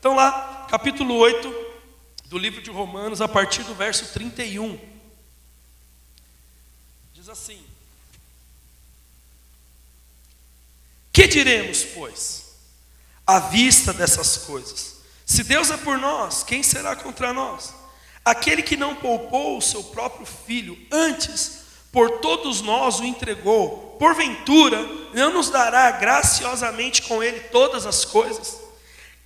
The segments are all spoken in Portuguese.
Então lá, capítulo 8 do livro de Romanos, a partir do verso 31. Diz assim: que diremos, pois, à vista dessas coisas? Se Deus é por nós, quem será contra nós? Aquele que não poupou o seu próprio filho, antes por todos nós o entregou, porventura não nos dará graciosamente com ele todas as coisas?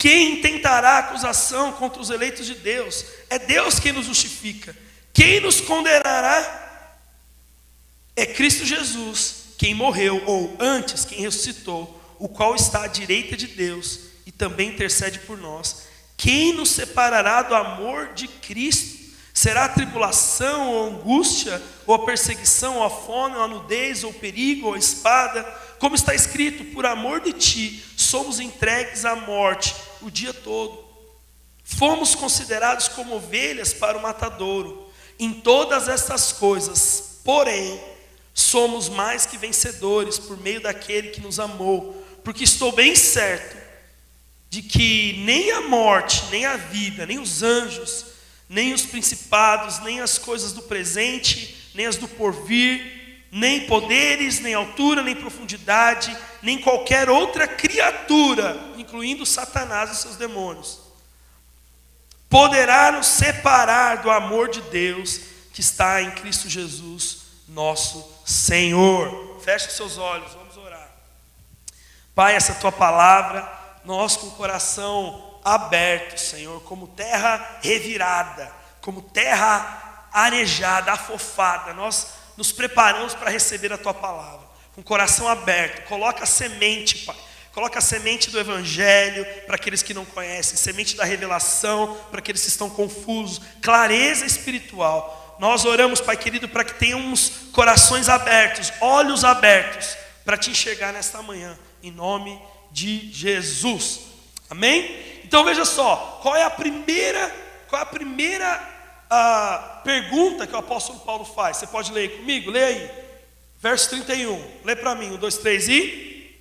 Quem intentará acusação contra os eleitos de Deus? É Deus quem nos justifica. Quem nos condenará? É Cristo Jesus, quem morreu, ou antes, quem ressuscitou, o qual está à direita de Deus e também intercede por nós. Quem nos separará do amor de Cristo? Será a tribulação, ou angústia, ou a perseguição, ou a fome, ou a nudez, ou o perigo, ou a espada? Como está escrito: por amor de ti somos entregues à morte o dia todo. Fomos considerados como ovelhas para o matadouro. Em todas estas coisas, porém, somos mais que vencedores por meio daquele que nos amou. Porque estou bem certo de que nem a morte, nem a vida, nem os anjos, nem os principados, nem as coisas do presente, nem as do porvir, nem poderes, nem altura, nem profundidade, nem qualquer outra criatura, incluindo Satanás e seus demônios, poderá nos separar do amor de Deus que está em Cristo Jesus, nosso Senhor. Feche seus olhos, vamos orar. Pai, essa tua palavra, nós com o coração aberto, Senhor, como terra revirada, como terra arejada, afofada, nós nos preparamos para receber a tua palavra, com o coração aberto. Coloca a semente, Pai, coloca a semente do Evangelho para aqueles que não conhecem, semente da revelação para aqueles que estão confusos, clareza espiritual. Nós oramos, Pai querido, para que tenhamos corações abertos, olhos abertos, para te enxergar nesta manhã, em nome de Jesus, amém? Então veja só, qual é a primeira pergunta que o apóstolo Paulo faz? Você pode ler aí comigo? Lê aí, verso 31, lê para mim, 1, 2, 3 e...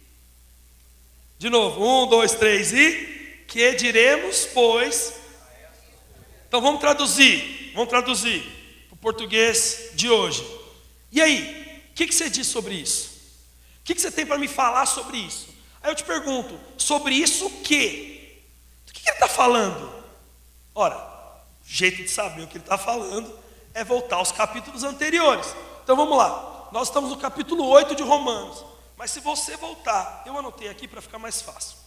De novo, 1, 2, 3 e... Que diremos, pois... Então vamos traduzir para o português de hoje. E aí, o que você diz sobre isso? O que você tem para me falar sobre isso? Aí eu te pergunto, sobre isso o quê? Do que ele está falando? Ora, o jeito de saber o que ele está falando é voltar aos capítulos anteriores. Então vamos lá, nós estamos no capítulo 8 de Romanos. Mas se você voltar, eu anotei aqui para ficar mais fácil.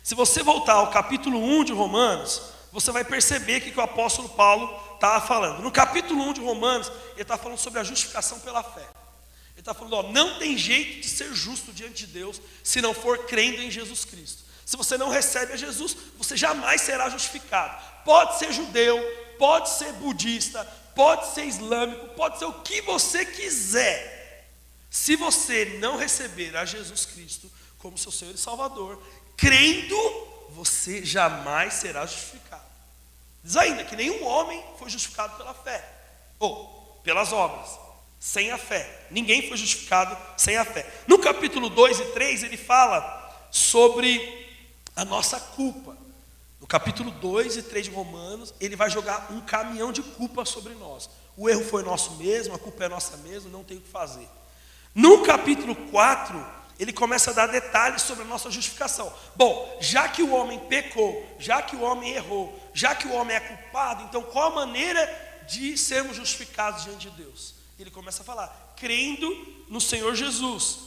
Se você voltar ao capítulo 1 de Romanos, você vai perceber que o apóstolo Paulo estava falando. No capítulo 1 de Romanos, ele está falando sobre a justificação pela fé. Ele está falando, não tem jeito de ser justo diante de Deus se não for crendo em Jesus Cristo. Se você não recebe a Jesus, você jamais será justificado. Pode ser judeu, pode ser budista, pode ser islâmico, pode ser o que você quiser. Se você não receber a Jesus Cristo como seu Senhor e Salvador, crendo, você jamais será justificado. Diz ainda que nenhum homem foi justificado pela fé, ou pelas obras, sem a fé. Ninguém foi justificado sem a fé. No capítulo 2 e 3 ele fala sobre a nossa culpa. No capítulo 2 e 3 de Romanos, ele vai jogar um caminhão de culpa sobre nós. O erro foi nosso mesmo, a culpa é nossa mesmo, não tem o que fazer. No capítulo 4, ele começa a dar detalhes sobre a nossa justificação. Bom, já que o homem pecou, já que o homem errou, já que o homem é culpado, então qual a maneira de sermos justificados diante de Deus? Ele começa a falar, crendo no Senhor Jesus.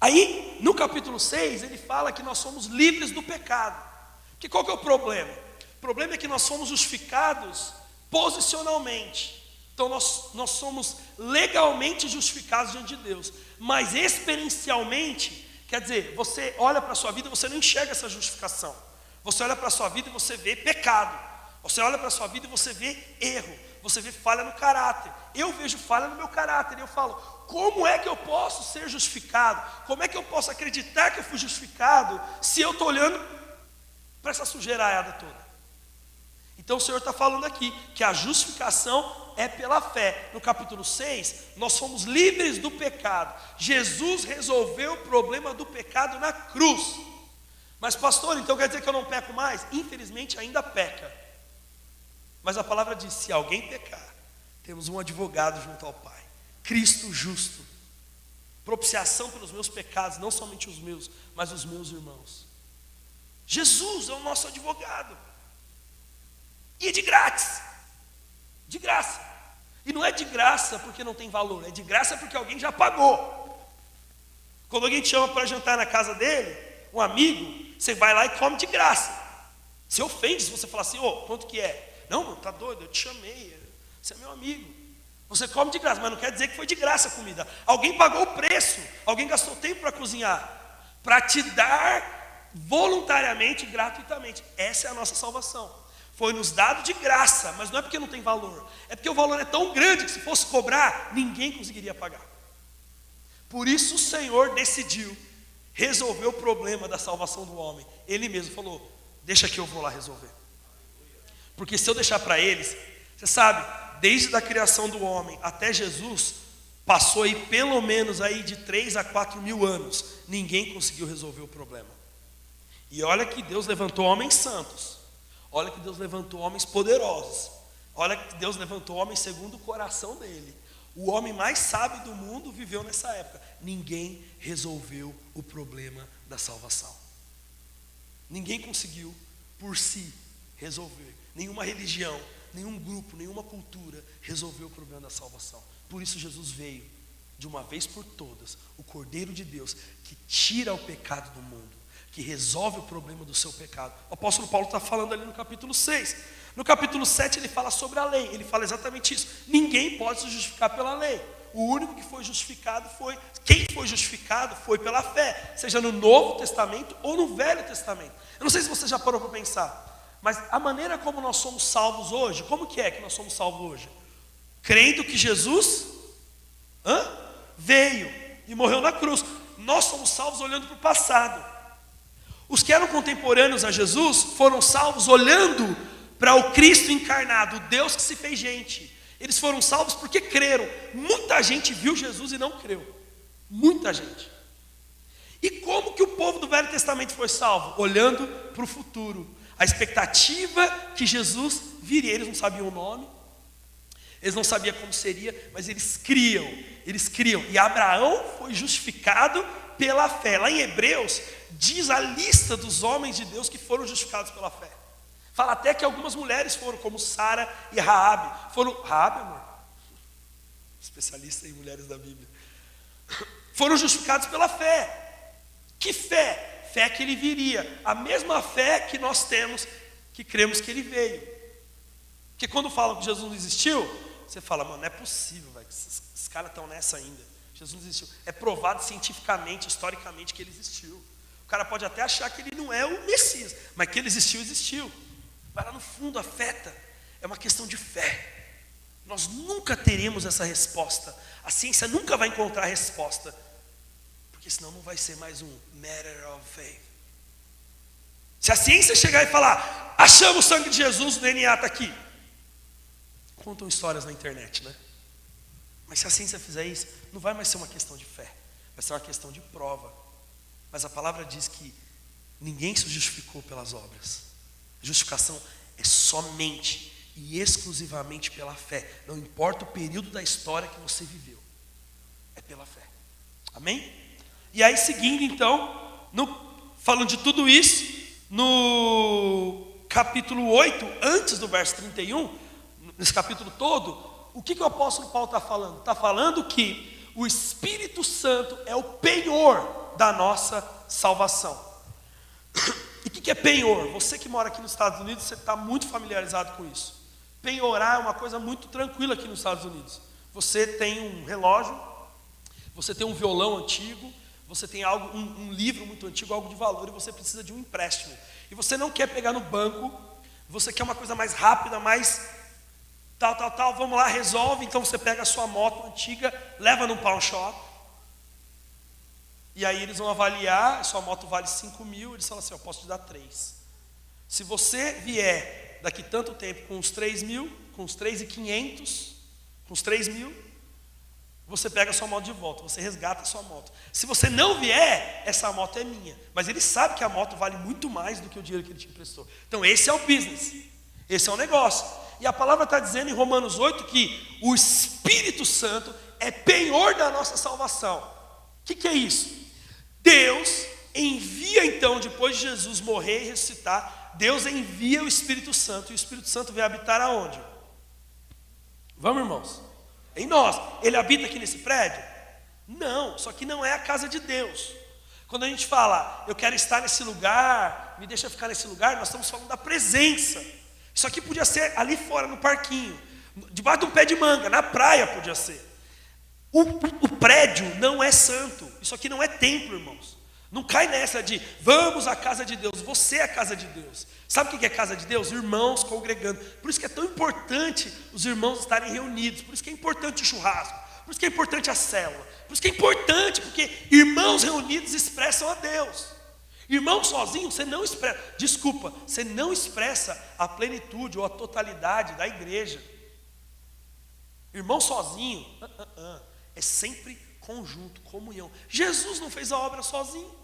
Aí, no capítulo 6, ele fala que nós somos livres do pecado. Porque qual que é o problema? O problema é que nós somos justificados posicionalmente. Então nós somos legalmente justificados diante de Deus. Mas experiencialmente, quer dizer, você olha para a sua vida e você não enxerga essa justificação. Você olha para a sua vida e você vê pecado. Você olha para a sua vida e você vê erro. Você vê falha no caráter. Eu vejo falha no meu caráter. E eu falo, como é que eu posso ser justificado? Como é que eu posso acreditar que eu fui justificado se eu estou olhando para essa sujeiraiada toda? Então o Senhor está falando aqui que a justificação é pela fé. No capítulo 6, nós somos livres do pecado. Jesus resolveu o problema do pecado na cruz. Mas pastor, então quer dizer que eu não peco mais? Infelizmente ainda peca. Mas a palavra diz, se alguém pecar, temos um advogado junto ao Pai, Cristo justo, propiciação pelos meus pecados, não somente os meus, mas os meus irmãos. Jesus é o nosso advogado. E é de grátis. De graça. E não é de graça porque não tem valor, é de graça porque alguém já pagou. Quando alguém te chama para jantar na casa dele, um amigo, você vai lá e come de graça. Você ofende se você falar assim, quanto que é? Não, mano, tá doido, eu te chamei, você é meu amigo. Você come de graça, mas não quer dizer que foi de graça a comida. Alguém pagou o preço, alguém gastou tempo para cozinhar, para te dar voluntariamente, gratuitamente. Essa é a nossa salvação. Foi nos dado de graça, mas não é porque não tem valor. É porque o valor é tão grande que se fosse cobrar, ninguém conseguiria pagar. Por isso o Senhor decidiu resolver o problema da salvação do homem. Ele mesmo falou, deixa que eu vou lá resolver. Porque se eu deixar para eles, você sabe, desde a criação do homem até Jesus, passou aí pelo menos aí de 3 a 4 mil anos. Ninguém conseguiu resolver o problema. E olha que Deus levantou homens santos. Olha que Deus levantou homens poderosos. Olha que Deus levantou homens segundo o coração dele. O homem mais sábio do mundo viveu nessa época. Ninguém resolveu o problema da salvação. Ninguém conseguiu por si resolver. Nenhuma religião, nenhum grupo, nenhuma cultura resolveu o problema da salvação. Por isso Jesus veio, de uma vez por todas, o Cordeiro de Deus, que tira o pecado do mundo, que resolve o problema do seu pecado. O apóstolo Paulo está falando ali no capítulo 6. No capítulo 7 ele fala sobre a lei. Ele fala exatamente isso. Ninguém pode se justificar pela lei. O único que foi justificado foi... Quem foi justificado foi pela fé. Seja no Novo Testamento ou no Velho Testamento. Eu não sei se você já parou para pensar, mas a maneira como nós somos salvos hoje, como que é que nós somos salvos hoje? Crendo que Jesus veio e morreu na cruz. Nós somos salvos olhando para o passado. Os que eram contemporâneos a Jesus foram salvos olhando para o Cristo encarnado, o Deus que se fez gente. Eles foram salvos porque creram. Muita gente viu Jesus e não creu. Muita gente. E como que o povo do Velho Testamento foi salvo? Olhando para o futuro. A expectativa que Jesus viria. Eles não sabiam o nome, eles não sabiam como seria, mas eles criam. Eles criam. E Abraão foi justificado pela fé. Lá em Hebreus diz a lista dos homens de Deus que foram justificados pela fé. Fala até que algumas mulheres foram, como Sara e Raabe. Raabe, amor? Especialista em mulheres da Bíblia. Foram justificados pela fé. Que fé? Fé que ele viria. A mesma fé que nós temos, que cremos que ele veio. Porque quando falam que Jesus não existiu, você fala, mano, não é possível, velho, esses caras estão nessa ainda. Jesus não existiu. É provado cientificamente, historicamente que ele existiu. O cara pode até achar que ele não é o Messias, mas que ele existiu, existiu. Mas lá no fundo afeta. É uma questão de fé. Nós nunca teremos essa resposta. A ciência nunca vai encontrar a resposta. Porque senão não vai ser mais um matter of faith. Se a ciência chegar e falar, achamos o sangue de Jesus, o DNA está aqui. Contam histórias na internet, né? Mas se a ciência fizer isso, não vai mais ser uma questão de fé. Vai ser uma questão de prova. Mas a palavra diz que ninguém se justificou pelas obras. A justificação é somente e exclusivamente pela fé. Não importa o período da história que você viveu. É pela fé. Amém? E aí seguindo então, falando de tudo isso, no capítulo 8, antes do verso 31, nesse capítulo todo, o que o apóstolo Paulo está falando? Está falando que o Espírito Santo é o penhor da nossa salvação. E o que é penhor? Você que mora aqui nos Estados Unidos, você está muito familiarizado com isso. Penhorar é uma coisa muito tranquila aqui nos Estados Unidos. Você tem um relógio, você tem um violão antigo, você tem algo, um livro muito antigo, algo de valor, e você precisa de um empréstimo. E você não quer pegar no banco, você quer uma coisa mais rápida, mais tal, vamos lá, resolve. Então você pega a sua moto antiga, leva no pawn shop, e aí eles vão avaliar, sua moto vale 5 mil, eles falam assim, eu posso te dar 3. Se você vier daqui tanto tempo com os 3 mil, com os 3.500, com os 3 mil, você pega a sua moto de volta, você resgata a sua moto. Se você não vier, essa moto é minha. Mas ele sabe que a moto vale muito mais do que o dinheiro que ele te emprestou. Então esse é o business, esse é o negócio. E a palavra está dizendo em Romanos 8 que o Espírito Santo é penhor da nossa salvação. O que é isso? Deus envia então, depois de Jesus morrer e ressuscitar, Deus envia o Espírito Santo. E o Espírito Santo vai habitar aonde? Vamos, irmãos? Em nós. Ele habita aqui nesse prédio? Não, só que não é a casa de Deus. Quando a gente fala, eu quero estar nesse lugar, me deixa ficar nesse lugar, nós estamos falando da presença. Isso aqui podia ser ali fora, no parquinho, debaixo de um pé de manga, na praia podia ser. O prédio não é santo. Isso aqui não é templo, irmãos. Não cai nessa de, vamos à casa de Deus. Você é a casa de Deus. Sabe o que é casa de Deus? Irmãos congregando. Por isso que é tão importante os irmãos estarem reunidos. Por isso que é importante o churrasco. Por isso que é importante a célula. Por isso que é importante, porque irmãos reunidos expressam a Deus. Irmão sozinho, você não expressa. Desculpa, você não expressa a plenitude ou a totalidade da igreja. Irmão sozinho, é sempre conjunto, comunhão. Jesus não fez a obra sozinho.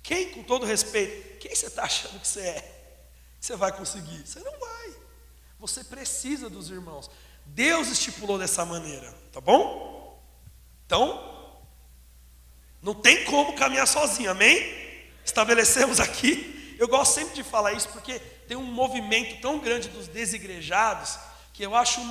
Quem, com todo respeito, quem você está achando que você é? Que você vai conseguir? Você não vai. Você precisa dos irmãos. Deus estipulou dessa maneira, tá bom? Então, não tem como caminhar sozinho, amém? Estabelecemos aqui. Eu gosto sempre de falar isso porque tem um movimento tão grande dos desigrejados que eu acho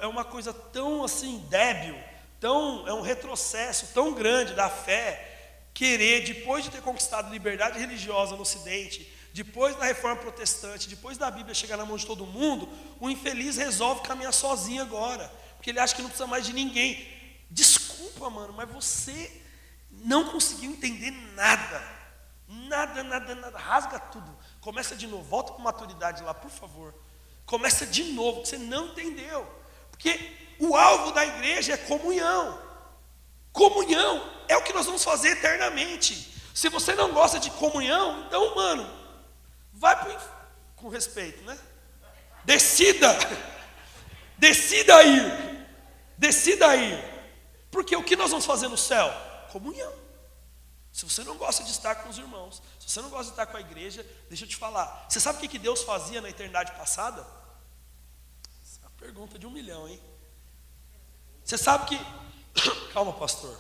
é uma coisa tão assim débil, é um retrocesso tão grande da fé, querer, depois de ter conquistado liberdade religiosa no Ocidente, depois da reforma protestante, depois da Bíblia chegar na mão de todo mundo, o infeliz resolve caminhar sozinho agora, porque ele acha que não precisa mais de ninguém. Desculpa, mano, mas você não conseguiu entender nada, rasga tudo, começa de novo, volta com maturidade lá, por favor. Começa de novo, que você não entendeu. Porque o alvo da igreja é comunhão. Comunhão é o que nós vamos fazer eternamente. Se você não gosta de comunhão, então, mano, vai pro inferno. Com respeito, né? Decida ir. Porque o que nós vamos fazer no céu? Comunhão. Se você não gosta de estar com os irmãos, se você não gosta de estar com a igreja, deixa eu te falar. Você sabe o que Deus fazia na eternidade passada? Essa é uma pergunta de 1 milhão, hein? Você sabe que... Calma, pastor.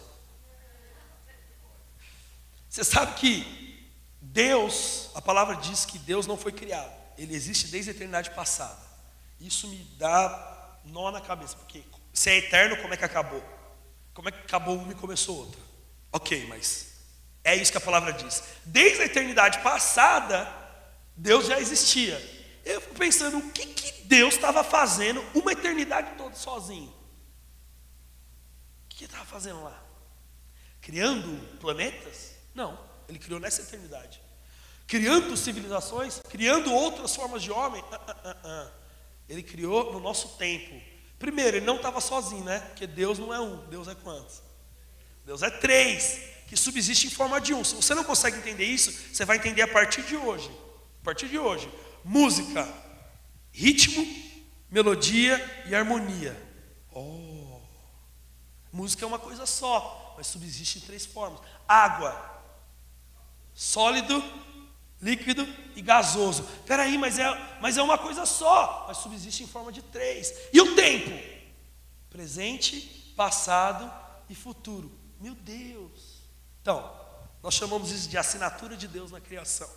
Você sabe que Deus, a palavra diz que Deus não foi criado. Ele existe desde a eternidade passada. Isso me dá nó na cabeça, porque se é eterno, como é que acabou? Como é que acabou uma e começou outra? Ok, mas é isso que a palavra diz. Desde a eternidade passada, Deus já existia. Eu fico pensando, o que Deus estava fazendo uma eternidade toda sozinho? O que ele estava fazendo lá? Criando planetas? Não, ele criou nessa eternidade. Criando civilizações, criando outras formas de homem? Ele criou no nosso tempo. Primeiro, ele não estava sozinho, né? Porque Deus não é um, Deus é quantos? Deus é 3, que subsiste em forma de um. Se você não consegue entender isso, você vai entender a partir de hoje. A partir de hoje. Música, ritmo, melodia e harmonia. Música é uma coisa só, mas subsiste em 3 formas. Água, sólido, líquido e gasoso. Peraí, mas é uma coisa só, mas subsiste em forma de 3. E o tempo? Presente, passado e futuro. Meu Deus. Então, nós chamamos isso de assinatura de Deus na criação.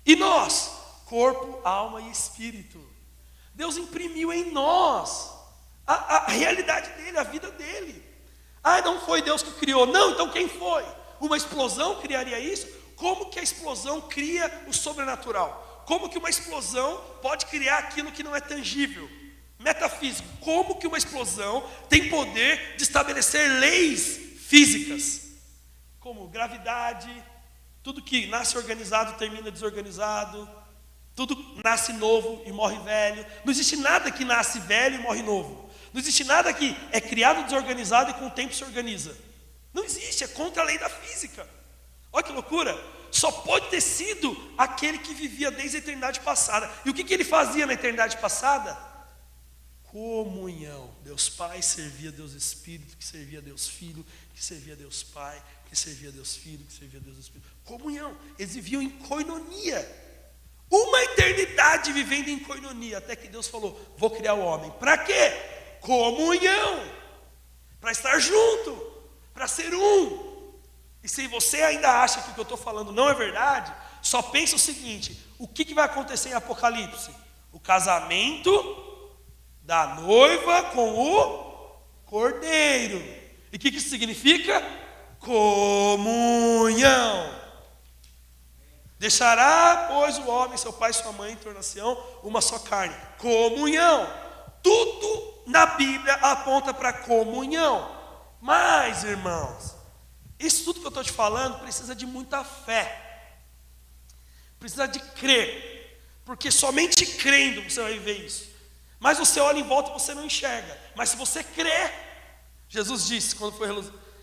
E nós? Corpo, alma e espírito. Deus imprimiu em nós a realidade dele, a vida dele. Não foi Deus que criou. Não, então quem foi? Uma explosão criaria isso? Como que a explosão cria o sobrenatural? Como que uma explosão pode criar aquilo que não é tangível? Metafísico. Como que uma explosão tem poder de estabelecer leis físicas? Como gravidade, tudo que nasce organizado termina desorganizado, tudo nasce novo e morre velho. Não existe nada que nasce velho e morre novo. Não existe nada que é criado desorganizado e com o tempo se organiza. Não existe, é contra a lei da física. Olha que loucura. Só pode ter sido aquele que vivia desde a eternidade passada. E o que ele fazia na eternidade passada? comunhão. Deus Pai servia a Deus Espírito, que servia a Deus Filho, que servia a Deus Pai, que servia a Deus Filho, que servia a Deus Espírito. Comunhão. Eles viviam em coinonia. Uma eternidade vivendo em coinonia, até que Deus falou: vou criar o homem. Para quê? Comunhão. Para estar junto, para ser um. E se você ainda acha que o que eu estou falando não é verdade, só pensa o seguinte: o que vai acontecer em Apocalipse? O casamento da noiva com o cordeiro. E o que isso significa? Comunhão. Deixará, pois, o homem, seu pai e sua mãe, tornar-se uma só carne. Comunhão. Tudo na Bíblia aponta para comunhão. Mas, irmãos, isso tudo que eu estou te falando precisa de muita fé. Precisa de crer. Porque somente crendo você vai viver isso. Mas você olha em volta e você não enxerga. Mas se você crer, Jesus disse, quando foi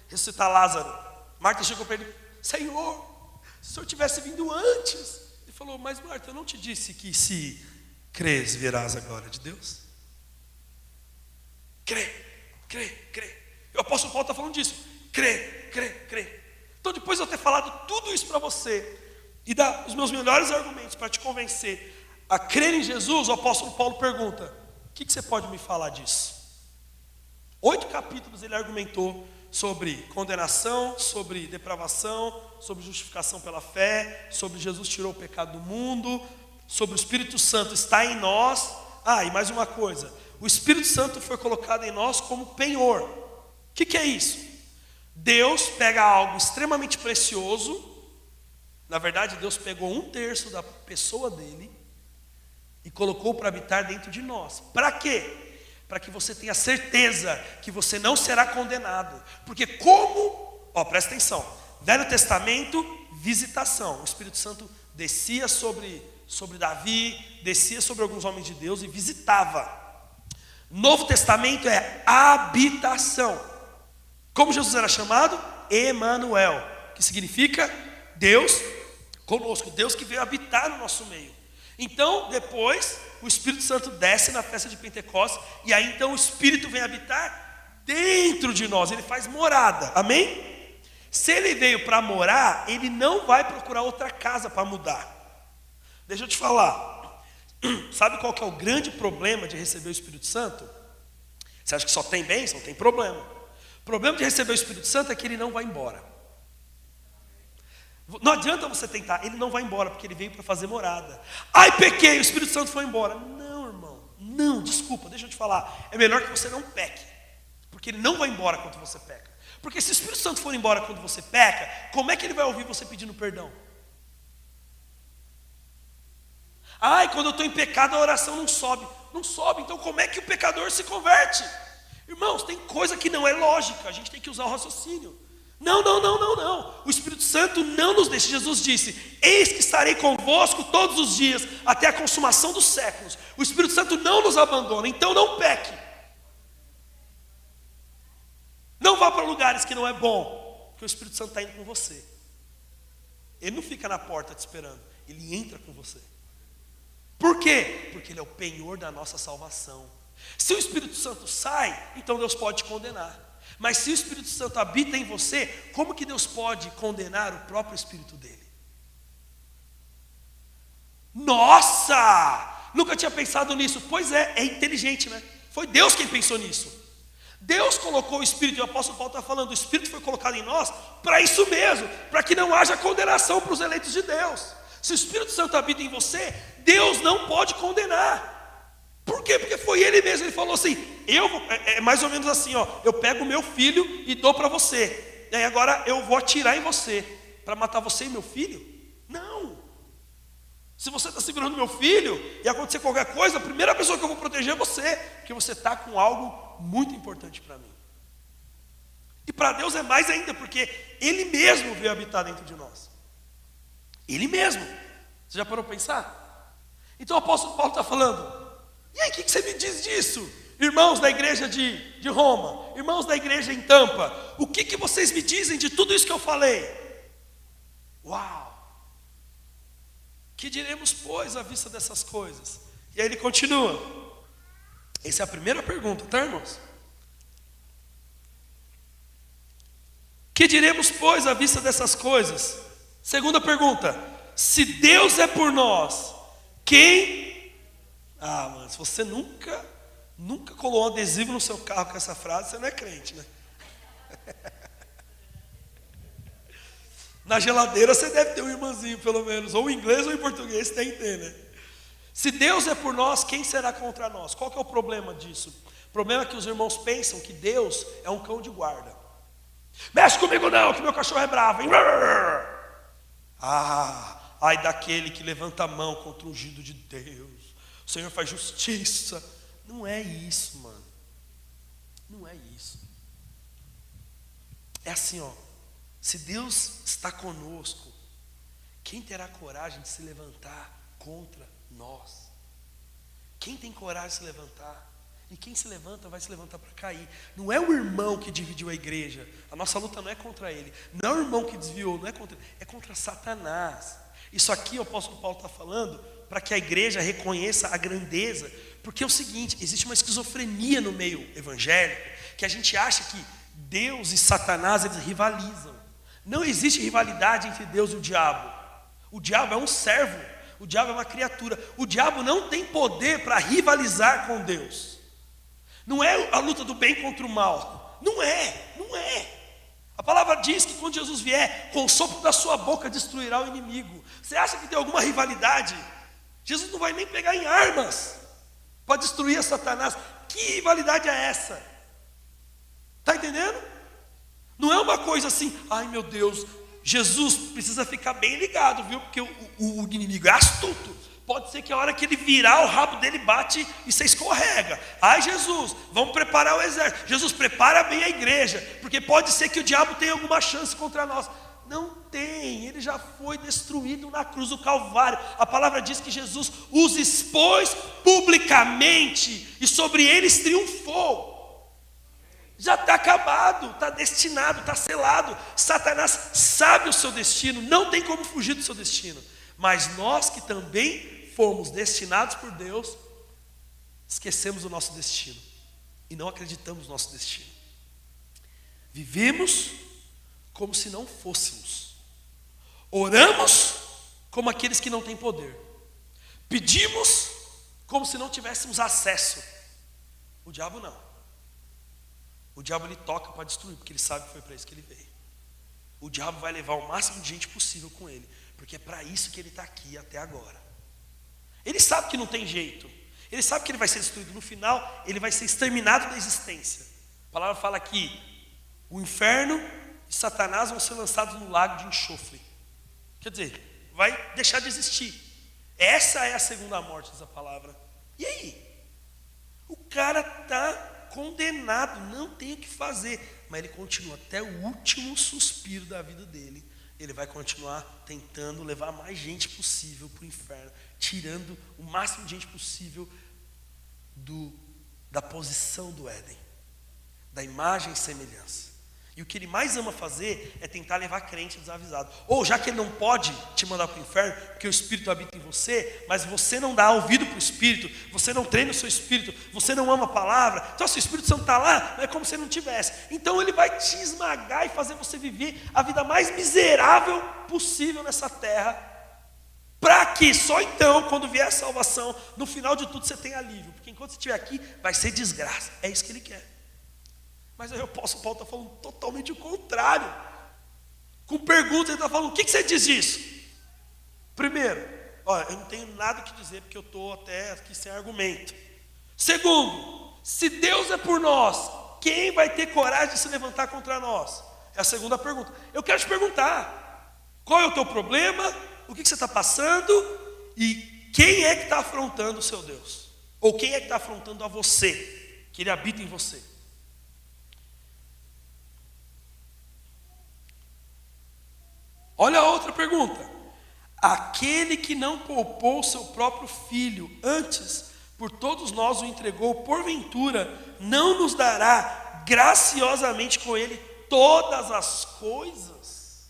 ressuscitar Lázaro, Marta chegou para ele: Senhor, se o Senhor tivesse vindo antes. Ele falou: mas Marta, eu não te disse que se crês verás a glória de Deus? Crê. E o apóstolo Paulo está falando disso. Crê. Então, depois de eu ter falado tudo isso para você e dar os meus melhores argumentos para te convencer a crer em Jesus, o apóstolo Paulo pergunta: o que você pode me falar disso? 8 capítulos ele argumentou sobre condenação, sobre depravação, sobre justificação pela fé, sobre Jesus tirou o pecado do mundo, sobre o Espírito Santo está em nós. E mais uma coisa: o Espírito Santo foi colocado em nós como penhor. O que é isso? Deus pega algo extremamente precioso. Na verdade, Deus pegou 1/3 da pessoa dele e colocou para habitar dentro de nós. Para quê? Para que você tenha certeza que você não será condenado. Porque presta atenção, Velho Testamento, visitação. O Espírito Santo descia sobre Davi, descia sobre alguns homens de Deus e visitava. Novo Testamento é habitação. Como Jesus era chamado? Emanuel, que significa Deus conosco, Deus que veio habitar no nosso meio. Então, depois, o Espírito Santo desce na festa de Pentecostes, e aí então o Espírito vem habitar dentro de nós, ele faz morada, amém? Se ele veio para morar, ele não vai procurar outra casa para mudar. Deixa eu te falar, sabe qual que é o grande problema de receber o Espírito Santo? Você acha que só tem bênção? Tem problema. O problema de receber o Espírito Santo é que ele não vai embora. Não adianta você tentar, ele não vai embora, porque ele veio para fazer morada. Pequei, o Espírito Santo foi embora. Não, irmão, não, desculpa, deixa eu te falar. É melhor que você não peque, porque ele não vai embora quando você peca. Porque se o Espírito Santo for embora quando você peca, como é que ele vai ouvir você pedindo perdão? Quando eu estou em pecado a oração não sobe. Não sobe, então como é que o pecador se converte? Irmãos, tem coisa que não é lógica, a gente tem que usar o raciocínio. Não. O Espírito Santo não nos deixa. Jesus disse: eis que estarei convosco todos os dias, até a consumação dos séculos. O Espírito Santo não nos abandona, então não peque. Não vá para lugares que não é bom, porque o Espírito Santo está indo com você. Ele não fica na porta te esperando, ele entra com você. Por quê? Porque ele é o penhor da nossa salvação. Se o Espírito Santo sai, então Deus pode te condenar. Mas se o Espírito Santo habita em você, como que Deus pode condenar o próprio Espírito dele? Nossa! Nunca tinha pensado nisso. Pois é inteligente, né? Foi Deus quem pensou nisso. Deus colocou o Espírito, e o apóstolo Paulo está falando, o Espírito foi colocado em nós para isso mesmo, para que não haja condenação para os eleitos de Deus. Se o Espírito Santo habita em você, Deus não pode condenar. Por quê? Porque foi ele mesmo, ele falou assim: é mais ou menos assim, eu pego o meu filho e dou para você, e aí agora eu vou atirar em você, para matar você e meu filho? Não. Se você está segurando meu filho e acontecer qualquer coisa, a primeira pessoa que eu vou proteger é você, porque você está com algo muito importante para mim. E para Deus é mais ainda, porque ele mesmo veio habitar dentro de nós. Ele mesmo. Você já parou para pensar? Então o apóstolo Paulo está falando: e aí, o que você me diz disso? Irmãos da igreja de Roma, irmãos da igreja em Tampa, o que vocês me dizem de tudo isso que eu falei? Uau! Que diremos, pois, à vista dessas coisas? E aí ele continua: Essa é a primeira pergunta, tá, irmãos? Que diremos, pois, à vista dessas coisas? Segunda pergunta: se Deus é por nós, quem... mano, se você nunca colou um adesivo no seu carro com essa frase, você não é crente, né? Na geladeira você deve ter um irmãozinho, pelo menos, ou em inglês ou em português, você tem que ter, né? Se Deus é por nós, quem será contra nós? Qual que é o problema disso? O problema é que os irmãos pensam que Deus é um cão de guarda. Mexe comigo não, que meu cachorro é bravo, hein? Ai daquele que levanta a mão contra o ungido de Deus. O Senhor faz justiça. Não é isso, mano. Não é isso. É assim, ó. Se Deus está conosco, quem terá coragem de se levantar contra nós? Quem tem coragem de se levantar? E quem se levanta vai se levantar para cair. Não é o irmão que dividiu a igreja. A nossa luta não é contra ele. Não é o irmão que desviou, não é contra ele. É contra Satanás. Isso aqui o apóstolo Paulo está falando para que a igreja reconheça a grandeza. Porque é o seguinte, existe uma esquizofrenia no meio evangélico, que a gente acha que Deus e Satanás, eles rivalizam. Não existe rivalidade entre Deus e o diabo. O diabo é um servo. O diabo é uma criatura. O diabo não tem poder para rivalizar com Deus. Não é a luta do bem contra o mal. Não é. A palavra diz que quando Jesus vier, com o sopro da sua boca destruirá o inimigo. Você acha que tem alguma rivalidade? Jesus não vai nem pegar em armas para destruir a Satanás. Que rivalidade é essa? Está entendendo? Não é uma coisa assim, ai meu Deus, Jesus precisa ficar bem ligado, viu? Porque o inimigo é astuto. Pode ser que a hora que ele virar, o rabo dele bate e você escorrega. Ai Jesus, vamos preparar o exército. Jesus, prepara bem a igreja, porque pode ser que o diabo tenha alguma chance contra nós. Não tem, ele já foi destruído na cruz do Calvário. A palavra diz que Jesus os expôs publicamente e sobre eles triunfou. Já está acabado, está destinado, está selado. Satanás sabe o seu destino, não tem como fugir do seu destino. Mas nós que também fomos destinados por Deus, esquecemos o nosso destino e não acreditamos no nosso destino. Vivemos como se não fôssemos. Oramos como aqueles que não têm poder. Pedimos como se não tivéssemos acesso. O diabo não. O diabo ele toca para destruir, porque ele sabe que foi para isso que ele veio. O diabo vai levar o máximo de gente possível com ele, porque é para isso que ele está aqui até agora. Ele sabe que não tem jeito. Ele sabe que ele vai ser destruído. No final, ele vai ser exterminado da existência. A palavra fala que o inferno e Satanás vão ser lançados no lago de enxofre. Quer dizer, vai deixar de existir. Essa é a segunda morte dessa palavra. E aí? O cara está condenado, não tem o que fazer. Mas ele continua até o último suspiro da vida dele. Ele vai continuar tentando levar mais gente possível para o inferno, tirando o máximo de gente possível da posição do Éden, da imagem e semelhança. E o que ele mais ama fazer é tentar levar crente desavisado. Ou já que ele não pode te mandar para o inferno, porque o Espírito habita em você, mas você não dá ouvido para o Espírito, você não treina o seu Espírito, você não ama a palavra, então se o Espírito Santo está lá, é como se ele não tivesse. Então ele vai te esmagar e fazer você viver a vida mais miserável possível nessa terra, para que só então, quando vier a salvação, no final de tudo você tenha alívio. Porque enquanto você estiver aqui, vai ser desgraça. É isso que ele quer. Mas aí o apóstolo Paulo está falando totalmente o contrário. Com perguntas, ele está falando, o que você diz disso? Primeiro, olha, eu não tenho nada que dizer, porque eu estou até aqui sem argumento. Segundo, se Deus é por nós, quem vai ter coragem de se levantar contra nós? É a segunda pergunta. Eu quero te perguntar, qual é o teu problema? O que você está passando? E quem é que está afrontando o seu Deus? Ou quem é que está afrontando a você, que ele habita em você? Olha a outra pergunta. Aquele que não poupou seu próprio filho, antes por todos nós o entregou, porventura não nos dará graciosamente com ele todas as coisas?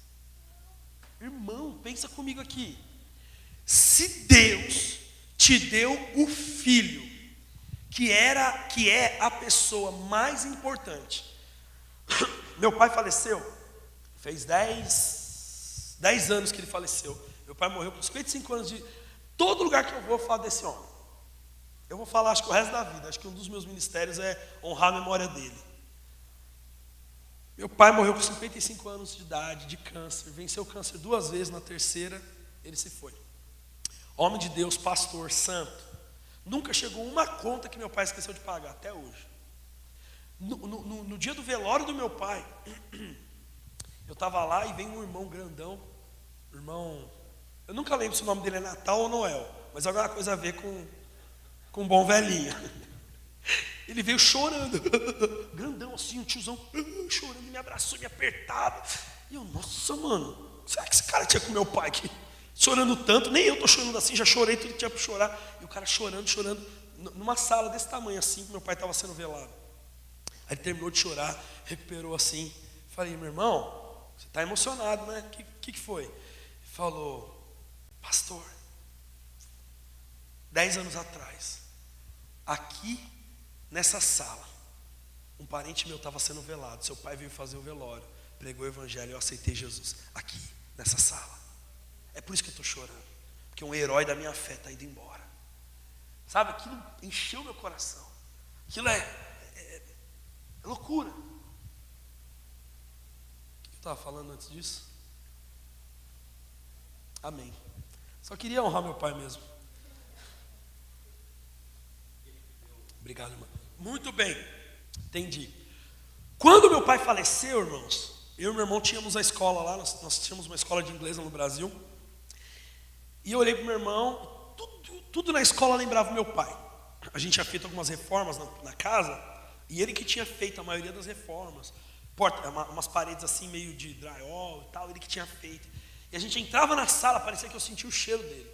Irmão, pensa comigo aqui. Se Deus te deu o filho, que é a pessoa mais importante. Meu pai faleceu, fez 10 anos que ele faleceu. Meu pai morreu com 55 anos de... Todo lugar que eu vou falar desse homem. Eu vou falar, acho que o resto da vida. Acho que um dos meus ministérios é honrar a memória dele. Meu pai morreu com 55 anos de idade, de câncer. Venceu o câncer 2 vezes, na terceira ele se foi. Homem de Deus, pastor, santo. Nunca chegou uma conta que meu pai esqueceu de pagar, até hoje. No dia do velório do meu pai, eu estava lá e vem um irmão grandão. Irmão, eu nunca lembro se o nome dele é Natal ou Noel, mas alguma coisa a ver com um bom velhinho. Ele veio chorando, grandão assim, um tiozão, chorando, me abraçou, me apertava. E eu, nossa, mano, será que esse cara tinha com meu pai aqui? Chorando tanto, nem eu tô chorando assim, já chorei tudo que tinha para chorar. E o cara chorando, numa sala desse tamanho assim, que meu pai estava sendo velado. Aí ele terminou de chorar, recuperou assim. Falei, meu irmão, você está emocionado, né? O que foi? Ele falou, pastor, 10 anos atrás, aqui nessa sala, um parente meu estava sendo velado. Seu pai veio fazer o velório, pregou o evangelho, eu aceitei Jesus. Aqui, nessa sala. É por isso que eu estou chorando. Porque um herói da minha fé está indo embora. Sabe, aquilo encheu meu coração. Aquilo é loucura. O que eu estava falando antes disso? Amém. Só queria honrar meu pai mesmo. Obrigado, irmão. Muito bem, entendi. Quando meu pai faleceu, irmãos, eu e meu irmão tínhamos a escola lá, nós tínhamos uma escola de inglês no Brasil. E eu olhei para o meu irmão, tudo na escola lembrava o meu pai. A gente tinha feito algumas reformas na casa, e ele que tinha feito a maioria das reformas. Umas paredes assim meio de drywall e tal, ele que tinha feito. E a gente entrava na sala, parecia que eu sentia o cheiro dele.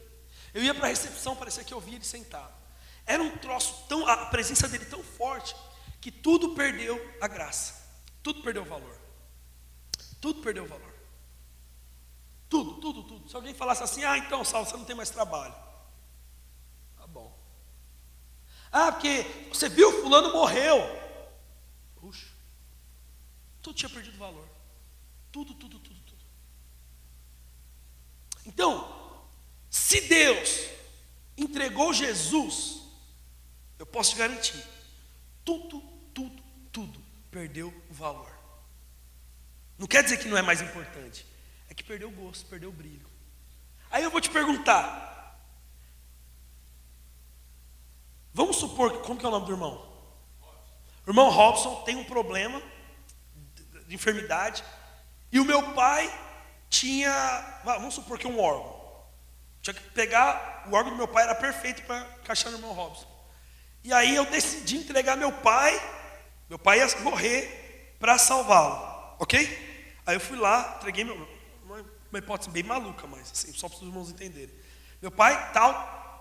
Eu ia para a recepção, parecia que eu via ele sentado. Era um troço a presença dele tão forte, que tudo perdeu a graça. Tudo perdeu o valor. Tudo perdeu o valor. Tudo. Se alguém falasse assim, então, Saulo, você não tem mais trabalho. Tá bom. Porque você viu, fulano morreu. Puxa. Tudo tinha perdido valor. Tudo. Então, se Deus entregou Jesus, eu posso te garantir, tudo perdeu o valor. Não quer dizer que não é mais importante. É que perdeu o gosto, perdeu o brilho. Aí eu vou te perguntar. Vamos supor, como que é o nome do irmão? O irmão Robson tem um problema de enfermidade. E o meu pai tinha, vamos supor que um órgão. Tinha que pegar, o órgão do meu pai era perfeito para encaixar no irmão Robson. E aí eu decidi entregar meu pai ia morrer para salvá-lo, ok? Aí eu fui lá, entreguei uma hipótese bem maluca, mas assim, só para os irmãos entenderem. Meu pai,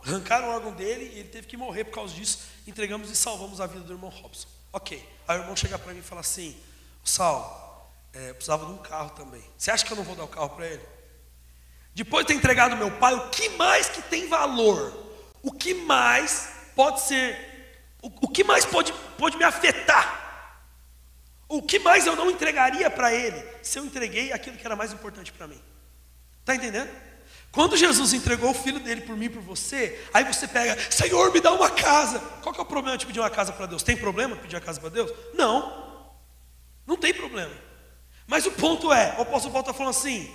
arrancaram o órgão dele e ele teve que morrer por causa disso. Entregamos e salvamos a vida do irmão Robson. Ok. Aí o irmão chega para mim e fala assim, Saulo, eu precisava de um carro também. Você acha que eu não vou dar o carro para ele? Depois de ter entregado meu pai, o que mais que tem valor? O que mais pode ser... O que mais pode me afetar? O que mais eu não entregaria para ele se eu entreguei aquilo que era mais importante para mim? Está entendendo? Quando Jesus entregou o filho dele por mim e por você, aí você pega, Senhor, me dá uma casa. Qual que é o problema de pedir uma casa para Deus? Tem problema pedir uma casa para Deus? Não tem problema. Mas o ponto é, o apóstolo Paulo está falando assim,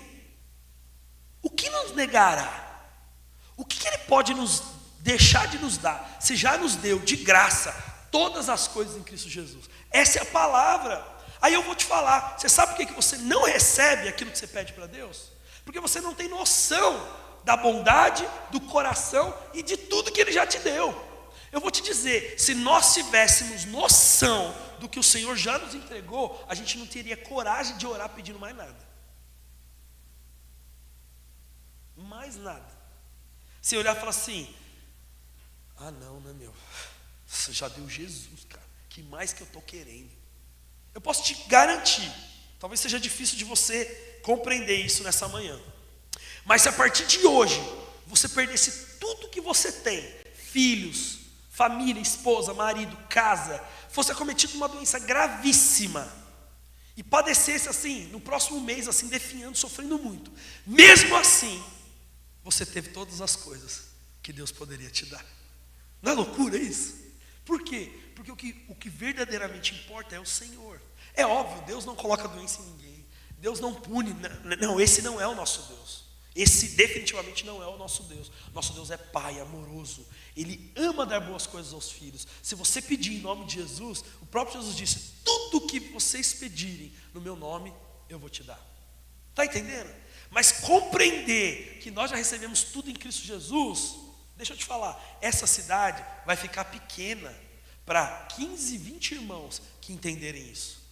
o que nos negará? O que ele pode nos deixar de nos dar, se já nos deu de graça todas as coisas em Cristo Jesus? Essa é a palavra. Aí eu vou te falar, você sabe por que você não recebe aquilo que você pede para Deus? Porque você não tem noção da bondade, do coração e de tudo que Ele já te deu. Eu vou te dizer, se nós tivéssemos noção do que o Senhor já nos entregou, a gente não teria coragem de orar pedindo mais nada. Mais nada. Se olhar e falar assim, não, né, meu? Você já deu Jesus, cara. Que mais que eu estou querendo? Eu posso te garantir, talvez seja difícil de você compreender isso nessa manhã, mas se a partir de hoje você perdesse tudo que você tem, filhos, família, esposa, marido, casa, fosse acometido de uma doença gravíssima e padecesse assim, no próximo mês, assim, definhando, sofrendo muito, mesmo assim, você teve todas as coisas que Deus poderia te dar. Não é loucura isso? Por quê? Porque o que verdadeiramente importa é o Senhor. É óbvio, Deus não coloca doença em ninguém, Deus não pune, não, esse não é o nosso Deus. Esse definitivamente não é o nosso Deus. Nosso Deus é Pai amoroso. Ele ama dar boas coisas aos filhos. Se você pedir em nome de Jesus, o próprio Jesus disse: tudo que vocês pedirem no meu nome, eu vou te dar. Está entendendo? Mas compreender que nós já recebemos tudo em Cristo Jesus, deixa eu te falar, essa cidade vai ficar pequena para 15, 20 irmãos que entenderem isso.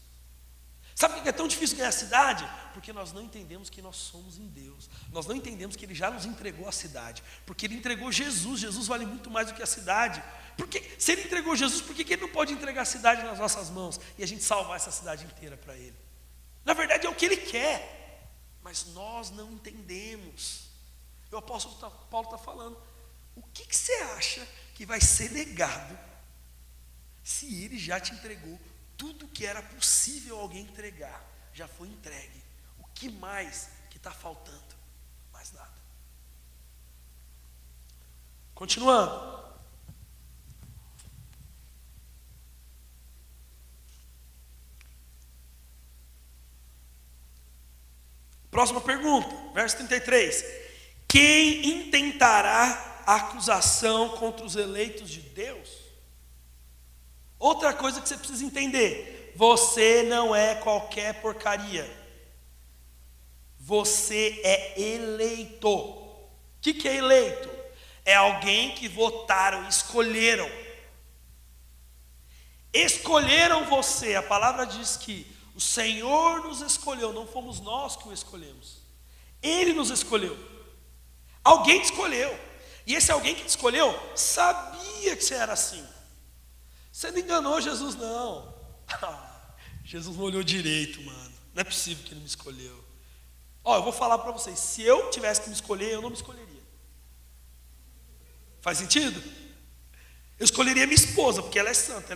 Sabe por que é tão difícil ganhar a cidade? Porque nós não entendemos que nós somos em Deus. Nós não entendemos que Ele já nos entregou a cidade. Porque Ele entregou Jesus. Jesus vale muito mais do que a cidade. Porque se Ele entregou Jesus, por que Ele não pode entregar a cidade nas nossas mãos e a gente salvar essa cidade inteira para Ele? Na verdade é o que Ele quer, mas nós não entendemos. O apóstolo Paulo está falando: o que você acha que vai ser negado se Ele já te entregou tudo que era possível alguém entregar? Já foi entregue. O que mais que está faltando? Mais nada. Continuando. Próxima pergunta, verso 33. Quem intentará acusação contra os eleitos de Deus? Outra coisa que você precisa entender: você não é qualquer porcaria. Você é eleito. O que é eleito? É alguém que votaram, escolheram. Escolheram você. A palavra diz que o Senhor nos escolheu, não fomos nós que o escolhemos. Ele nos escolheu. Alguém te escolheu. E esse alguém que te escolheu sabia que você era assim. Você não enganou Jesus, não. Jesus não olhou direito, mano. Não é possível que Ele me escolheu. Eu vou falar para vocês: se eu tivesse que me escolher, eu não me escolheria. Faz sentido? Eu escolheria minha esposa, porque ela é santa,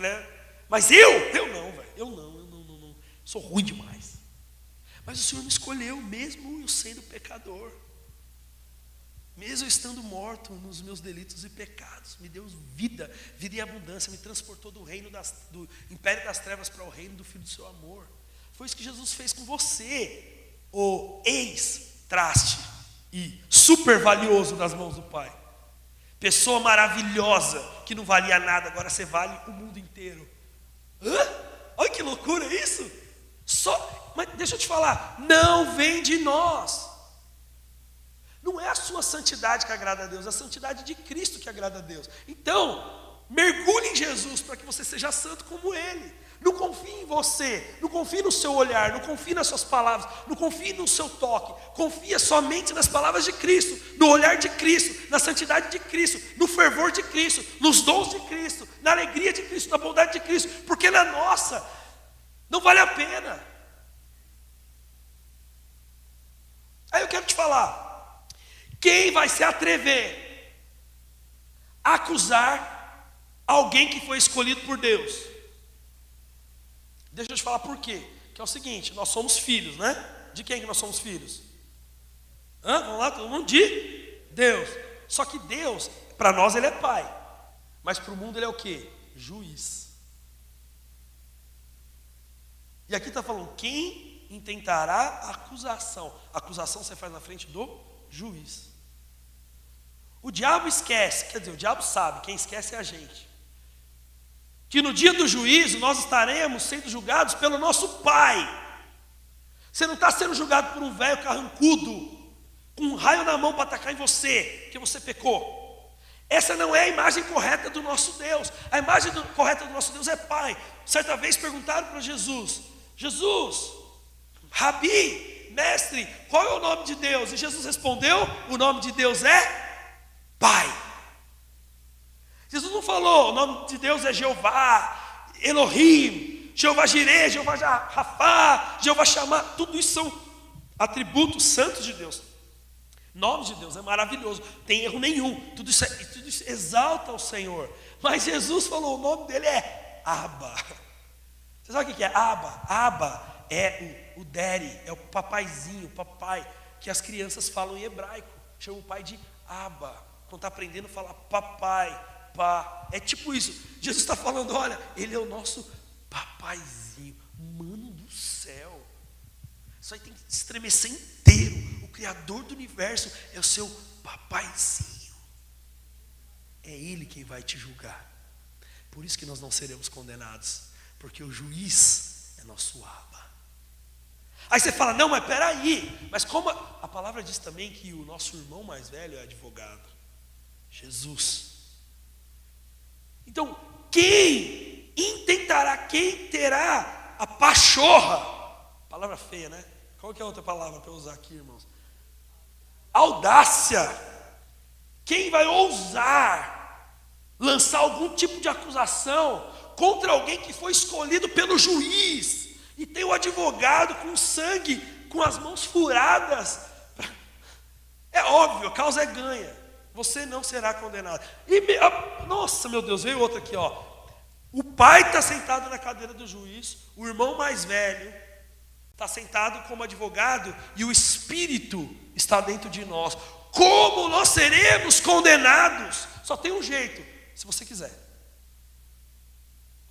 mas eu não, velho. Eu não. Sou ruim demais. Mas o Senhor me escolheu, mesmo eu sendo pecador. Mesmo eu estando morto nos meus delitos e pecados, me deu vida e abundância, me transportou do império das trevas para o reino do Filho do seu amor. Foi isso que Jesus fez com você, o ex-traste e super valioso nas mãos do Pai. Pessoa maravilhosa, que não valia nada, agora você vale o mundo inteiro. Olha que loucura isso! Mas deixa eu te falar, não vem de nós. Não é a sua santidade que agrada a Deus, é a santidade de Cristo que agrada a Deus. Então, mergulhe em Jesus para que você seja santo como Ele. Não confie em você, não confie no seu olhar, não confie nas suas palavras, não confie no seu toque. Confia somente nas palavras de Cristo, no olhar de Cristo, na santidade de Cristo, no fervor de Cristo, nos dons de Cristo, na alegria de Cristo, na bondade de Cristo. Porque na nossa, não vale a pena. Aí eu quero te falar: quem vai se atrever a acusar alguém que foi escolhido por Deus? Deixa eu te falar por quê. Que é o seguinte: nós somos filhos, né? De quem que nós somos filhos? Vamos lá, todo mundo de Deus. Só que Deus, para nós Ele é Pai, mas para o mundo Ele é o quê? Juiz. E aqui está falando: quem intentará acusação? Acusação você faz na frente do juiz. O diabo esquece, quer dizer, o diabo sabe, quem esquece é a gente, que no dia do juízo nós estaremos sendo julgados pelo nosso Pai. Você não está sendo julgado por um velho carrancudo com um raio na mão para atacar em você, que você pecou. Essa não é a imagem correta do nosso Deus. A imagem correta do nosso Deus é Pai. Certa vez perguntaram para Jesus: Rabi, mestre, qual é o nome de Deus? E Jesus respondeu: o nome de Deus é Pai. Jesus não falou: o nome de Deus é Jeová, Elohim, Jeová Jireh, Jeová Rafá, Jeová Shammah. Tudo isso são atributos santos de Deus. nome de Deus é maravilhoso, não tem erro nenhum, tudo isso exalta o Senhor. Mas Jesus falou, o nome dele é Abba. Você sabe o que é Abba? Abba é o daddy, é o papaizinho, papai, que as crianças falam em hebraico. Chama o pai de Abba. Quando está aprendendo a falar papai, pá. É tipo isso. Jesus está falando, olha, ele é o nosso papaizinho, mano do céu. Isso aí tem que estremecer inteiro. O Criador do universo é o seu papaizinho. É Ele quem vai te julgar. Por isso que nós não seremos condenados, porque o juiz é nosso Abba. Aí você fala, não, mas peraí, mas como a palavra diz também que o nosso irmão mais velho é advogado, Jesus. Então, quem intentará, quem terá a pachorra, palavra feia, né? Qual que é a outra palavra para eu usar aqui, irmãos? Audácia. Quem vai ousar lançar algum tipo de acusação contra alguém que foi escolhido pelo juiz e tem o advogado com sangue, com as mãos furadas? É óbvio, a causa é ganha. Você não será condenado. Nossa, meu Deus, veio outra aqui, ó. O pai está sentado na cadeira do juiz, o irmão mais velho está sentado como advogado e o Espírito está dentro de nós. Como nós seremos condenados? Só tem um jeito, se você quiser.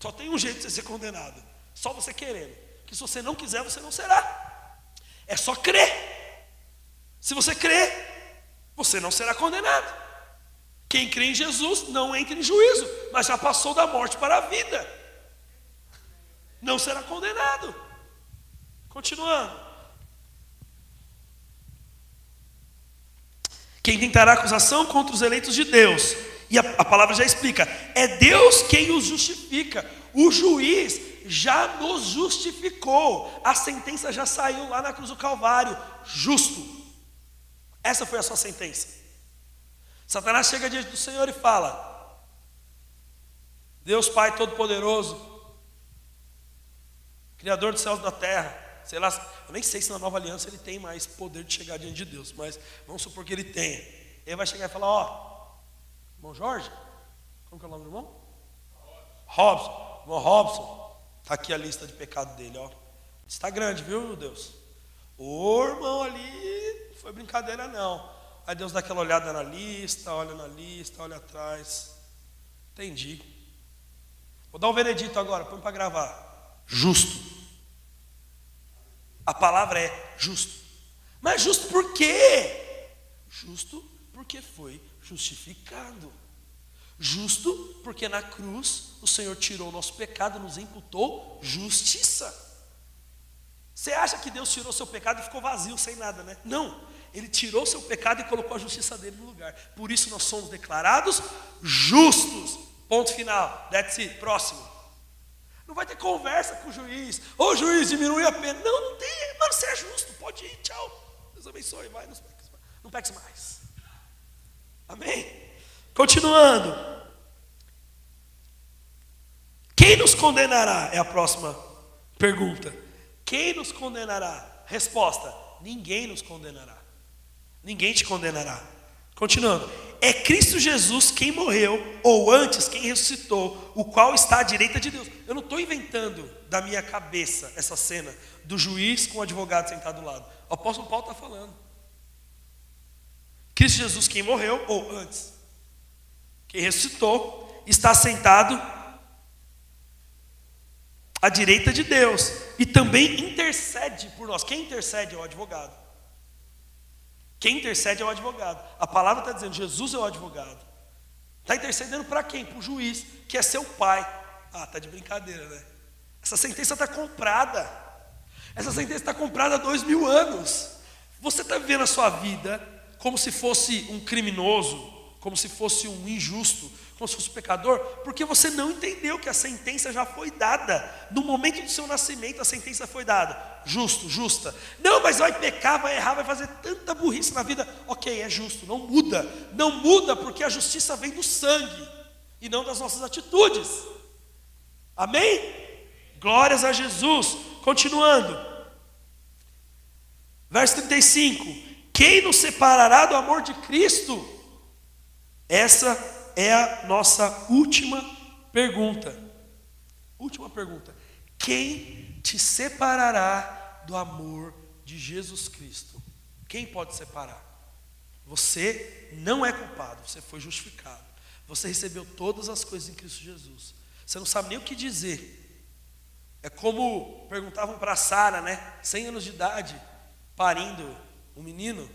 Só tem um jeito de você ser condenado. Só você querendo. Que se você não quiser, você não será. É só crer. Se você crer, você não será condenado. Quem crê em Jesus não entra em juízo, mas já passou da morte para a vida. Não será condenado. Continuando. Quem tentará acusação contra os eleitos de Deus? E a palavra já explica. É Deus quem os justifica. O juiz já nos justificou. A sentença já saiu lá na cruz do Calvário. Justo. Essa foi a sua sentença. Satanás chega diante do Senhor e fala: Deus Pai Todo-Poderoso, Criador dos céus e da terra, sei lá, eu nem sei se na nova aliança ele tem mais poder de chegar diante de Deus, mas vamos supor que ele tenha. Ele vai chegar e falar: ó, irmão Jorge, como que é o nome do irmão? Robson, irmão Robson, está aqui a lista de pecado dele, ó. Está grande, viu, Deus? O irmão ali, não foi brincadeira não. Aí Deus dá aquela olhada na lista, olha atrás. Entendi. Vou dar um veredito agora, põe para gravar. Justo. A palavra é justo. Mas justo por quê? Justo porque foi justificado. Justo porque na cruz o Senhor tirou o nosso pecado e nos imputou justiça. Você acha que Deus tirou seu pecado e ficou vazio, sem nada, né? Não. Ele tirou seu pecado e colocou a justiça dele no lugar. Por isso nós somos declarados justos. Ponto final. That's it. Próximo. Não vai ter conversa com o juiz. Ô juiz, diminui a pena. Não tem. Mano, você é justo. Pode ir. Tchau. Deus abençoe. Vai. Não peques mais. Amém? Continuando. Quem nos condenará? É a próxima pergunta. Quem nos condenará? Resposta: ninguém nos condenará. Ninguém te condenará. Continuando. É Cristo Jesus quem morreu, ou antes quem ressuscitou, o qual está à direita de Deus. Eu não estou inventando da minha cabeça essa cena do juiz com o advogado sentado do lado. O apóstolo Paulo está falando. Cristo Jesus quem morreu, ou antes quem ressuscitou, está sentado à direita de Deus e também intercede por nós. Quem intercede é o advogado. Quem intercede é o advogado. A palavra está dizendo, Jesus é o advogado. Está intercedendo para quem? Para o juiz, que é seu pai. Ah, está de brincadeira, né? Essa sentença está comprada. Essa sentença está comprada há 2000 anos. Você está vivendo a sua vida como se fosse um criminoso, como se fosse um injusto, como se fosse um pecador, porque você não entendeu que a sentença já foi dada. No momento do seu nascimento, a sentença foi dada. Justo, justa. Não, mas vai pecar, vai errar, vai fazer tanta burrice na vida. Ok, é justo, não muda. Não muda porque a justiça vem do sangue e não das nossas atitudes. Amém? Glórias a Jesus. Continuando. Verso 35. Quem nos separará do amor de Cristo? Essa é a nossa última pergunta. Última pergunta. Quem te separará do amor de Jesus Cristo? Quem pode separar? Você não é culpado, você foi justificado. Você recebeu todas as coisas em Cristo Jesus. Você não sabe nem o que dizer. É como perguntavam para Sara, né? 100 anos de idade, parindo um menino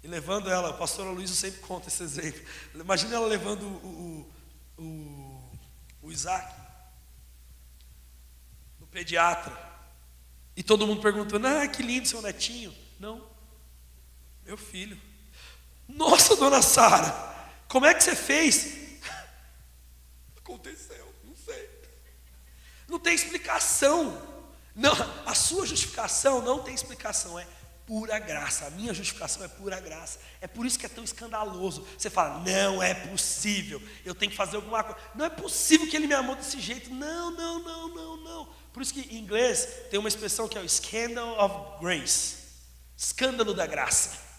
e levando ela. O pastor Aloysio sempre conta esse exemplo. Imagina ela levando o Isaac no pediatra. E todo mundo perguntando: que lindo seu netinho. Não, meu filho. Nossa, dona Sara, como é que você fez? Aconteceu, não sei. Não tem explicação. Não, a sua justificação não tem explicação, é pura graça. A minha justificação é pura graça. É por isso que é tão escandaloso. Você fala: não é possível, eu tenho que fazer alguma coisa. Não é possível que ele me amou desse jeito. Não. Por isso que em inglês tem uma expressão que é o scandal of grace. Escândalo da graça.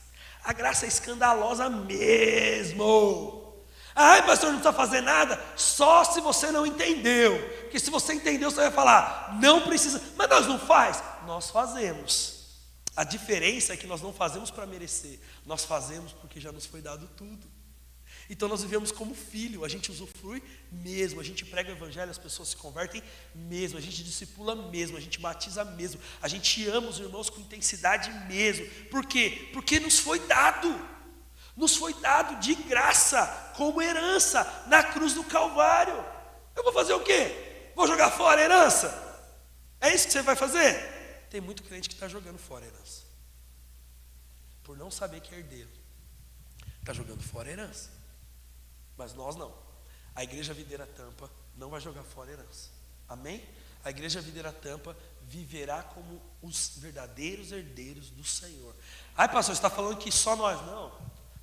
A graça é escandalosa mesmo. Pastor, não precisa fazer nada. Só se você não entendeu. Porque se você entendeu, você vai falar: não precisa. Mas nós não faz. Nós fazemos. A diferença é que nós não fazemos para merecer. Nós fazemos porque já nos foi dado tudo. Então nós vivemos como filho. A gente usufrui mesmo. A gente prega o evangelho, as pessoas se convertem mesmo. A gente discipula mesmo. A gente batiza mesmo. A gente ama os irmãos com intensidade mesmo. Por quê? Porque nos foi dado. Nos foi dado de graça, como herança, na cruz do Calvário. Eu vou fazer o quê? Vou jogar fora a herança? É isso que você vai fazer? Tem muito crente que está jogando fora a herança. Por não saber que é herdeiro. Está jogando fora a herança. Mas nós não. A igreja Videira Tampa não vai jogar fora a herança. Amém? A igreja Videira Tampa viverá como os verdadeiros herdeiros do Senhor. Pastor, você está falando que só nós?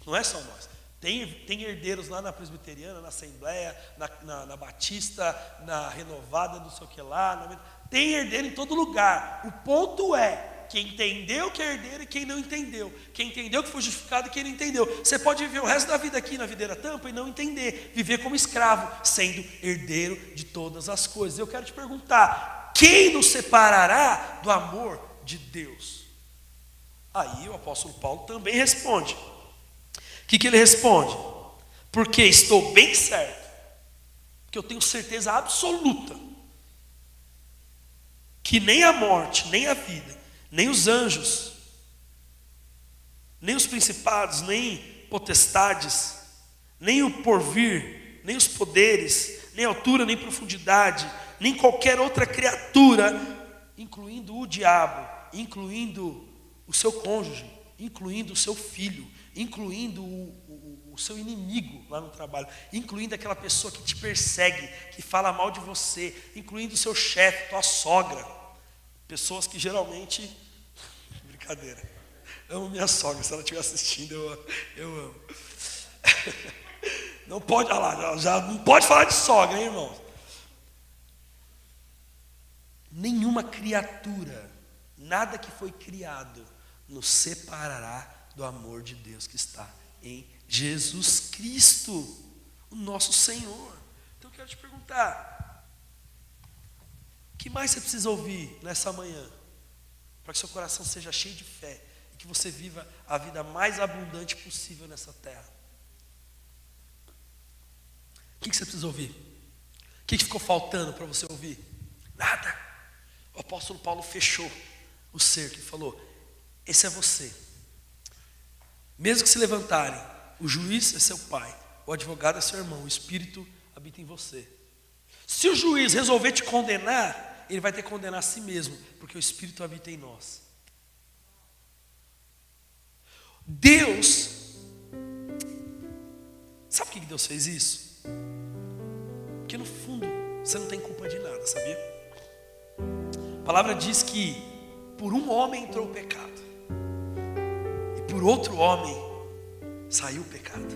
Não é só nós. Tem herdeiros lá na Presbiteriana, na Assembleia, na Batista, na Renovada, não sei o que lá. Tem herdeiro em todo lugar. O ponto é quem entendeu que é herdeiro e quem não entendeu. Quem entendeu que foi justificado e quem não entendeu. Você pode viver o resto da vida aqui na Videira Tampa e não entender. Viver como escravo, sendo herdeiro de todas as coisas. Eu quero te perguntar: quem nos separará do amor de Deus? Aí o apóstolo Paulo também responde. O que ele responde? Porque estou bem certo, que eu tenho certeza absoluta, que nem a morte, nem a vida, nem os anjos, nem os principados, nem potestades, nem o porvir, nem os poderes, nem altura, nem profundidade, nem qualquer outra criatura, incluindo o diabo, incluindo o seu cônjuge, incluindo o seu filho, incluindo o seu inimigo lá no trabalho, incluindo aquela pessoa que te persegue, que fala mal de você, incluindo o seu chefe, tua sogra. Pessoas que geralmente... Brincadeira. Amo minha sogra, se ela estiver assistindo, eu amo. Não pode, olha lá, já não pode falar de sogra, hein, irmão? Nenhuma criatura, nada que foi criado, nos separará do amor de Deus que está em Jesus Cristo, o nosso Senhor. Então eu quero te perguntar: o que mais você precisa ouvir nessa manhã, para que seu coração seja cheio de fé e que você viva a vida mais abundante possível nessa terra? O que você precisa ouvir? O que ficou faltando para você ouvir? Nada. O apóstolo Paulo fechou o cerco e falou: esse é você. Mesmo que se levantarem, o juiz é seu pai, o advogado é seu irmão, o Espírito habita em você. Se o juiz resolver te condenar, ele vai ter que condenar a si mesmo, porque o Espírito habita em nós. Deus, sabe por que Deus fez isso? Porque no fundo, você não tem culpa de nada, sabia? A palavra diz que por um homem entrou o pecado. Por outro homem saiu o pecado.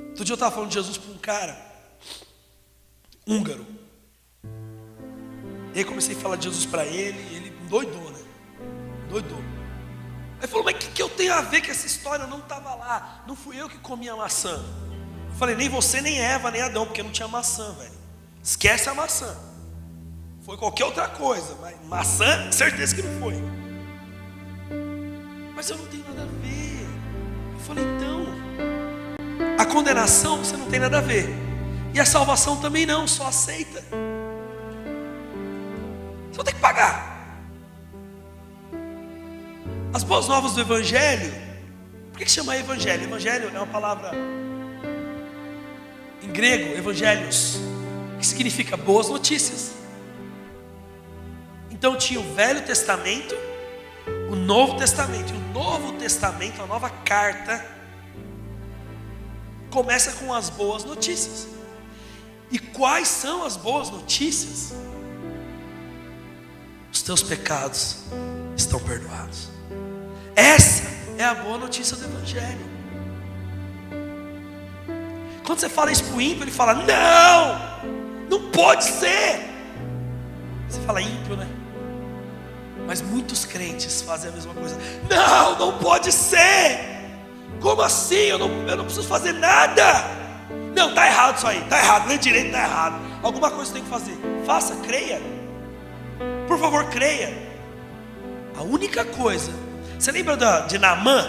Outro dia eu estava falando de Jesus para um cara húngaro. E aí comecei a falar de Jesus para ele, e ele doidou, né? Doidou. Aí falou, mas o que eu tenho a ver com essa história? Eu não estava lá, não fui eu que comi a maçã. Eu falei, nem você, nem Eva, nem Adão, porque não tinha maçã, velho. Esquece a maçã. Foi qualquer outra coisa, mas maçã, certeza que não foi. Mas eu não tenho nada a ver. Eu falei, então, a condenação você não tem nada a ver, e a salvação também não, só aceita. Você vai ter que pagar. As boas novas do Evangelho, por que chama Evangelho? Evangelho é uma palavra em grego, Evangelios, que significa boas notícias. Então tinha o Velho Testamento, o Novo Testamento. E o Novo Testamento, a nova carta, começa com as boas notícias. E quais são as boas notícias? Os teus pecados estão perdoados. Essa é a boa notícia do Evangelho. Quando você fala isso para o ímpio, ele fala, não pode ser. Você fala ímpio, né? Mas muitos crentes fazem a mesma coisa. Não pode ser. Como assim? Eu não preciso fazer nada. Não, está errado isso aí, está errado, lê direito, está errado. Alguma coisa você tem que fazer. Faça, creia. Por favor, creia. A única coisa, você lembra de Naamã?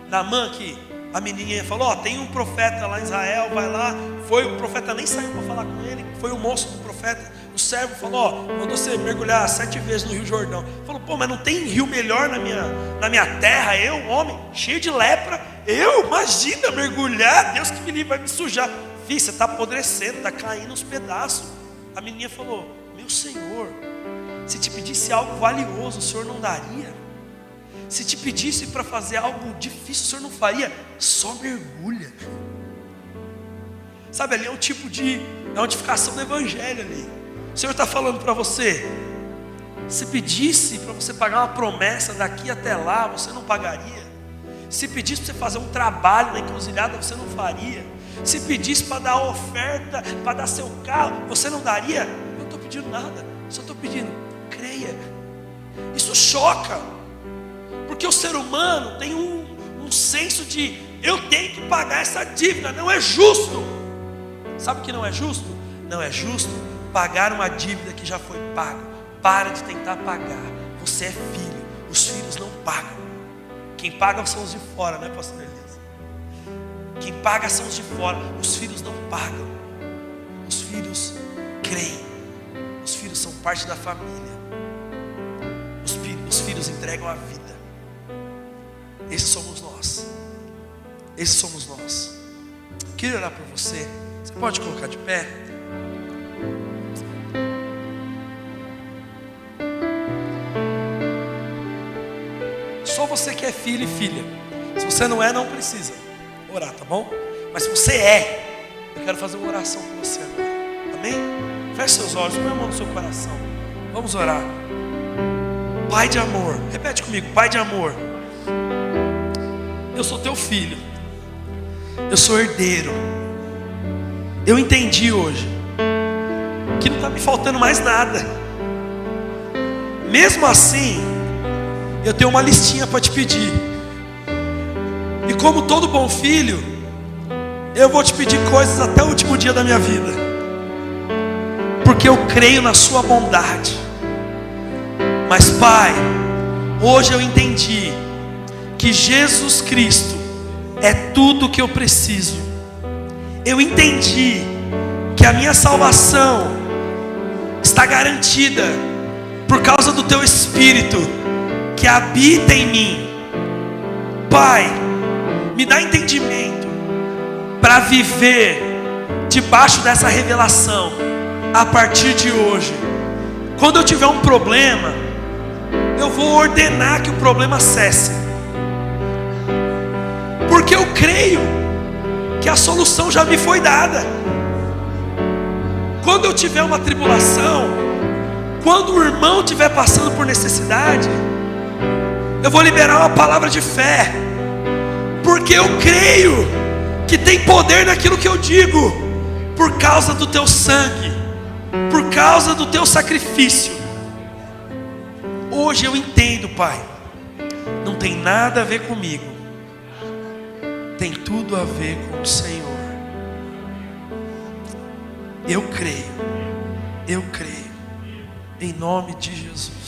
Naamã, que a menininha falou, tem um profeta lá em Israel, vai lá. O profeta nem saiu para falar com ele, foi o moço do profeta. O servo falou, mandou você mergulhar 7 vezes no Rio Jordão. Falou, mas não tem rio melhor na minha terra? Eu, homem, cheio de lepra, imagina mergulhar, Deus que me livre, vai me sujar. Filho, você está apodrecendo, está caindo uns pedaços. A menininha falou, meu Senhor, se te pedisse algo valioso, o Senhor não daria? Se te pedisse para fazer algo difícil, o Senhor não faria? Só mergulha. Sabe, ali é um tipo de notificação do Evangelho ali. O Senhor está falando para você, se pedisse para você pagar uma promessa daqui até lá, você não pagaria. Se pedisse para você fazer um trabalho na encruzilhada, você não faria. Se pedisse para dar oferta, para dar seu carro, você não daria. Eu não estou pedindo nada, só estou pedindo, creia. Isso choca, porque o ser humano tem um senso de, eu tenho que pagar essa dívida, não é justo. Sabe o que não é justo? Não é justo pagar uma dívida que já foi paga. Para de tentar pagar. Você é filho, os filhos não pagam. Quem paga são os de fora, né, pastor Elias? Quem paga são os de fora. Os filhos não pagam. Os filhos creem. Os filhos são parte da família. Os filhos entregam a vida. Esses somos nós. Esses somos nós. Queria orar por você. Você pode colocar de pé? Só você que é filho e filha. Se você não é, não precisa orar, tá bom? Mas se você é, eu quero fazer uma oração com você agora. Amém? Feche seus olhos, põe a mão no seu coração. Vamos orar. Pai de amor, repete comigo, Pai de amor. Eu sou teu filho. Eu sou herdeiro. Eu entendi hoje que não está me faltando mais nada. Mesmo assim, eu tenho uma listinha para te pedir. E como todo bom filho, eu vou te pedir coisas até o último dia da minha vida, porque eu creio na sua bondade. Mas Pai, hoje eu entendi que Jesus Cristo é tudo o que eu preciso. Eu entendi que a minha salvação está garantida por causa do Teu Espírito que habita em mim. Pai, me dá entendimento para viver debaixo dessa revelação a partir de hoje. Quando eu tiver um problema, eu vou ordenar que o problema cesse, porque eu creio que a solução já me foi dada. Quando eu tiver uma tribulação, quando o irmão estiver passando por necessidade, eu vou liberar uma palavra de fé, porque eu creio que tem poder naquilo que eu digo, por causa do Teu sangue, por causa do Teu sacrifício. Hoje eu entendo, Pai, não tem nada a ver comigo, tem tudo a ver com o Senhor. Eu creio, em nome de Jesus.